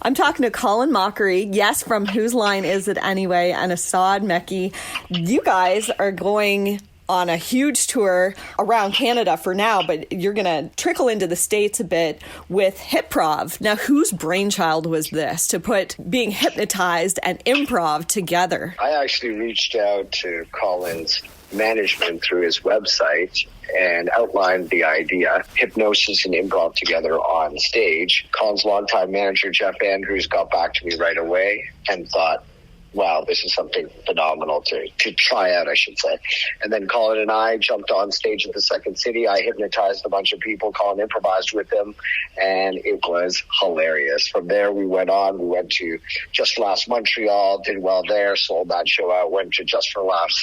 I'm talking to Colin Mochrie, yes, from Whose Line Is It Anyway, and Asad Mecci. You guys are going on a huge tour around Canada for now, but you're going to trickle into the States a bit with HYPROV. Now, whose brainchild was this to put being hypnotized and improv together? I actually reached out to Colin's management through his website and outlined the idea, hypnosis and improv together on stage. Colin's longtime manager, Jeff Andrews, got back to me right away and thought, wow, this is something phenomenal to try out, I should say. And then Colin and I jumped on stage at the Second City. I hypnotized a bunch of people. Colin improvised with them, and it was hilarious. From there, we went on. We went to Just for Laughs Montreal, did well there, sold that show out, went to Just for Laughs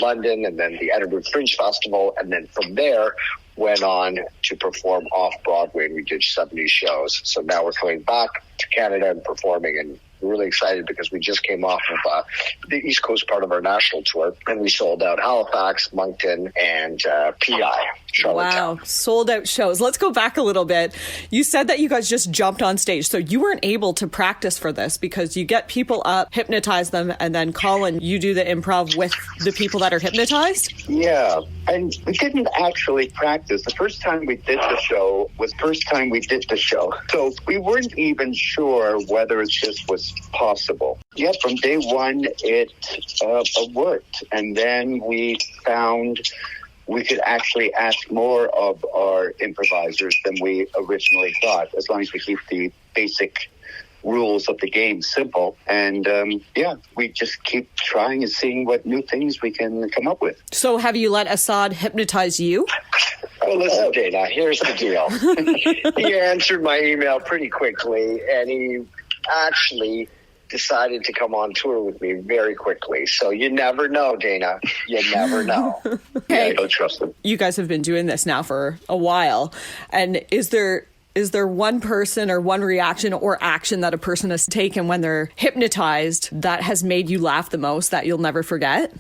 London, and then the Edinburgh Fringe Festival. And then from there, went on to perform Off-Broadway, and we did 70 shows. So now we're coming back to Canada and performing, and we're really excited because we just came off of the East Coast part of our national tour, and we sold out Halifax, Moncton, and PI, Charlottetown. Wow, sold out shows. Let's go back a little bit. You said that you guys just jumped on stage, so you weren't able to practice for this because you get people up, hypnotize them, and then Colin, you do the improv with the people that are hypnotized? Yeah, and we didn't actually practice. The first time we did the show was the first time we did the show. So we weren't even sure whether this was possible. Yeah, from day one, it worked. And then we found we could actually ask more of our improvisers than we originally thought, as long as we keep the basic rules of the game simple. And we just keep trying and seeing what new things we can come up with. So have you let Asad hypnotize you? Well, listen, Dana, here's the deal. He answered my email pretty quickly, and he actually decided to come on tour with me very quickly. So you never know, Dana. You never know. Okay. Yeah, I don't trust them. You guys have been doing this now for a while. And is there one person or one reaction or action that a person has taken when they're hypnotized that has made you laugh the most that you'll never forget?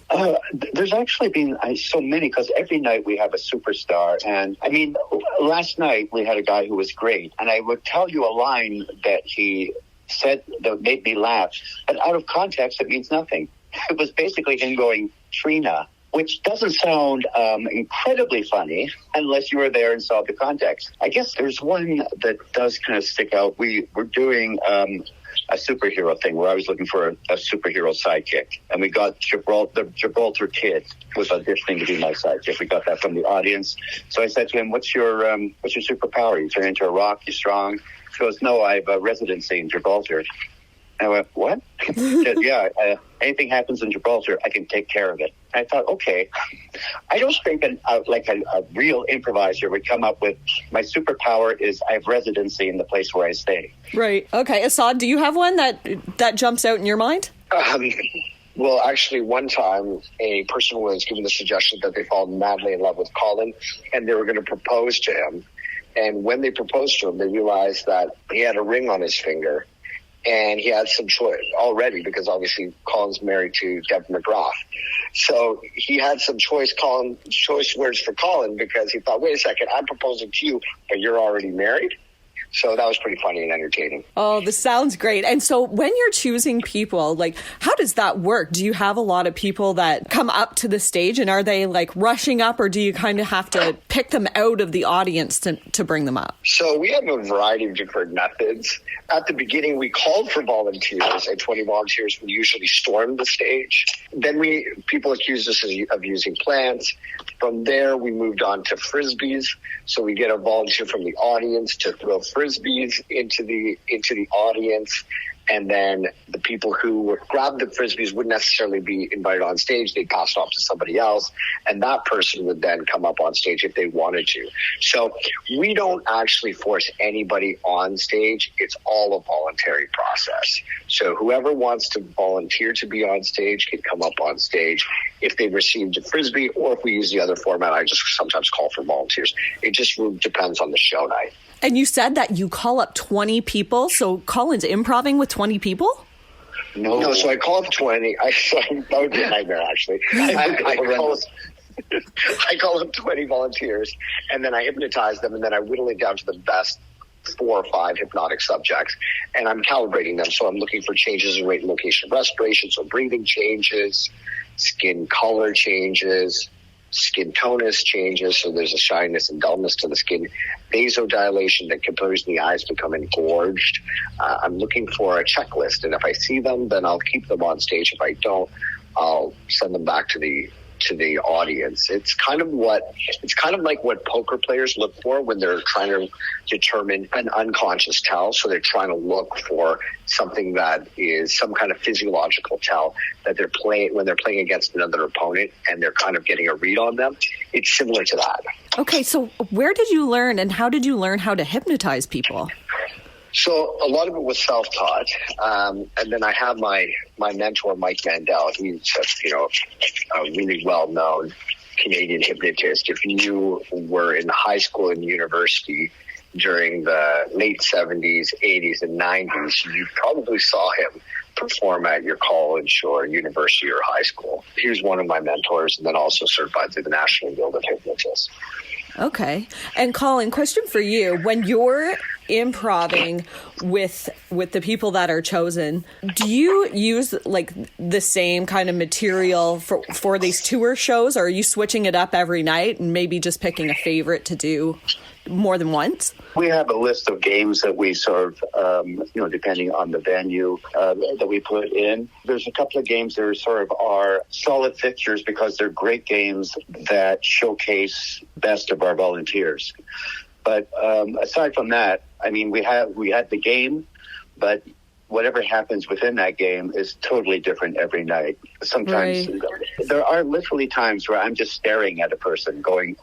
There's actually been so many, because every night we have a superstar. And I mean, last night we had a guy who was great. And I would tell you a line that he said that made me laugh, but out of context, it means nothing. It was basically him going, Trina, which doesn't sound incredibly funny unless you were there and saw the context. I guess there's one that does kind of stick out. We're doing a superhero thing where I was looking for a superhero sidekick, and we got the Gibraltar Kid was auditioning to be my sidekick. We got that from the audience. So I said to him, what's your superpower? You turn into a rock, you're strong? He goes, no, I have a residency in Gibraltar. And I went, what? He said, yeah, anything happens in Gibraltar, I can take care of it. I thought, okay. I don't think a real improviser would come up with, my superpower is I have residency in the place where I stay. Right. Okay. Asad, do you have one that jumps out in your mind? Well, actually, one time a person was given the suggestion that they fallen madly in love with Colin, and they were going to propose to him. And when they proposed to him, they realized that he had a ring on his finger, and he had some choice already, because obviously Colin's married to Deb McGrath. So he had some choice words for Colin, because he thought, wait a second, I'm proposing to you, but you're already married? So that was pretty funny and entertaining. Oh, this sounds great. And so when you're choosing people, how does that work? Do you have a lot of people that come up to the stage, and are they rushing up, or do you kind of have to pick them out of the audience to bring them up? So we have a variety of different methods. At the beginning, we called for volunteers, and 20 volunteers would usually storm the stage. Then people accused us of using plants. From there, we moved on to frisbees. So we get a volunteer from the audience to throw frisbees into the audience. And then the people who grabbed the frisbees wouldn't necessarily be invited on stage. They passed off to somebody else, and that person would then come up on stage if they wanted to. So we don't actually force anybody on stage. It's all a voluntary process. So whoever wants to volunteer to be on stage can come up on stage. If they received a frisbee, or if we use the other format, I just sometimes call for volunteers. It just depends on the show night. And you said that you call up 20 people, so Colin's improvising with 20 people? No, so I call up 20. That would be a nightmare, actually. I call up 20 volunteers, and then I hypnotize them, and then I whittle it down to the best 4 or 5 hypnotic subjects, and I'm calibrating them. So I'm looking for changes in rate and location of respiration, so breathing changes, skin color changes, skin tonus changes, so there's a shyness and dullness to the skin, vasodilation, that capillars in the eyes become engorged. I'm looking for a checklist, and if I see them, then I'll keep them on stage. If I don't, I'll send them back to the audience. It's kind of like what poker players look for when they're trying to determine an unconscious tell. So they're trying to look for something that is some kind of physiological tell that they're playing when they're playing against another opponent, and they're kind of getting a read on them. It's similar to that. Okay, so where did you learn, and how did you learn how to hypnotize people? So a lot of it was self-taught, and then I have my mentor, Mike Mandel. He's a really well-known Canadian hypnotist. If you were in high school and university during the late 70s, 80s, and 90s, you probably saw him perform at your college or university or high school. He was one of my mentors, and then also certified through the National Guild of Hypnotists. Okay. And Colin, question for you. When you're improving with the people that are chosen, do you use like the same kind of material for these tour shows, or are you switching it up every night and maybe just picking a favorite to do more than once? We have a list of games that we serve, depending on the venue that we put in. There's a couple of games that are sort of our solid fixtures because they're great games that showcase best of our volunteers. But aside from that, I mean, we had the game, but whatever happens within that game is totally different every night. Sometimes there are literally times where I'm just staring at a person going,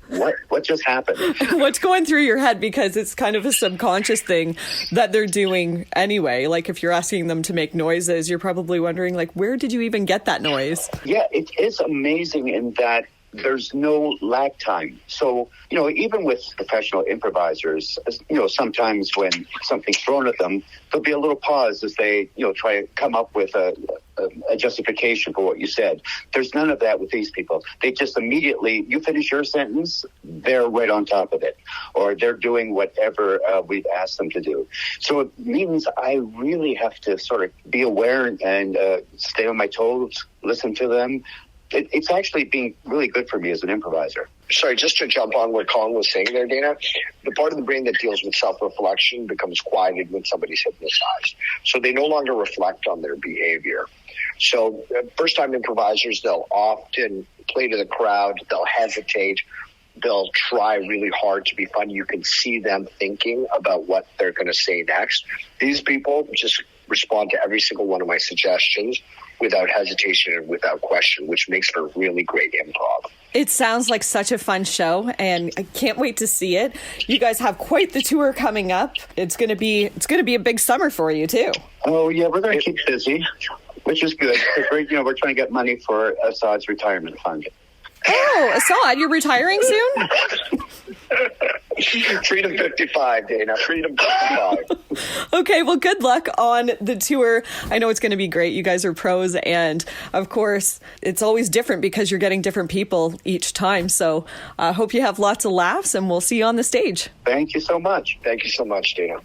what just happened? What's going through your head? Because it's kind of a subconscious thing that they're doing anyway. Like if you're asking them to make noises, you're probably wondering, like, where did you even get that noise? Yeah, it is amazing in that there's no lag time. So, even with professional improvisers, sometimes when something's thrown at them, there'll be a little pause as they, try to come up with a justification for what you said. There's none of that with these people. They just immediately, you finish your sentence, they're right on top of it. Or they're doing whatever we've asked them to do. So it means I really have to sort of be aware and stay on my toes, listen to them. It's actually been really good for me as an improviser. Sorry, just to jump on what Colin was saying there, Dana, the part of the brain that deals with self-reflection becomes quieted when somebody's hypnotized. So they no longer reflect on their behavior. So first-time improvisers, they'll often play to the crowd, they'll hesitate, they'll try really hard to be funny. You can see them thinking about what they're going to say next. These people just respond to every single one of my suggestions without hesitation and without question, which makes for really great improv. It sounds like such a fun show, and I can't wait to see it. You guys have quite the tour coming up. It's going to be a big summer for you too. Oh yeah, we're going to keep busy, which is good. We're trying to get money for Asad's retirement fund. Oh, Asad, you're retiring soon? Freedom 55, Dana. Freedom 55. Okay, well, good luck on the tour. I know it's going to be great. You guys are pros. And of course, it's always different because you're getting different people each time. So I hope you have lots of laughs, and we'll see you on the stage. Thank you so much. Thank you so much, Dana.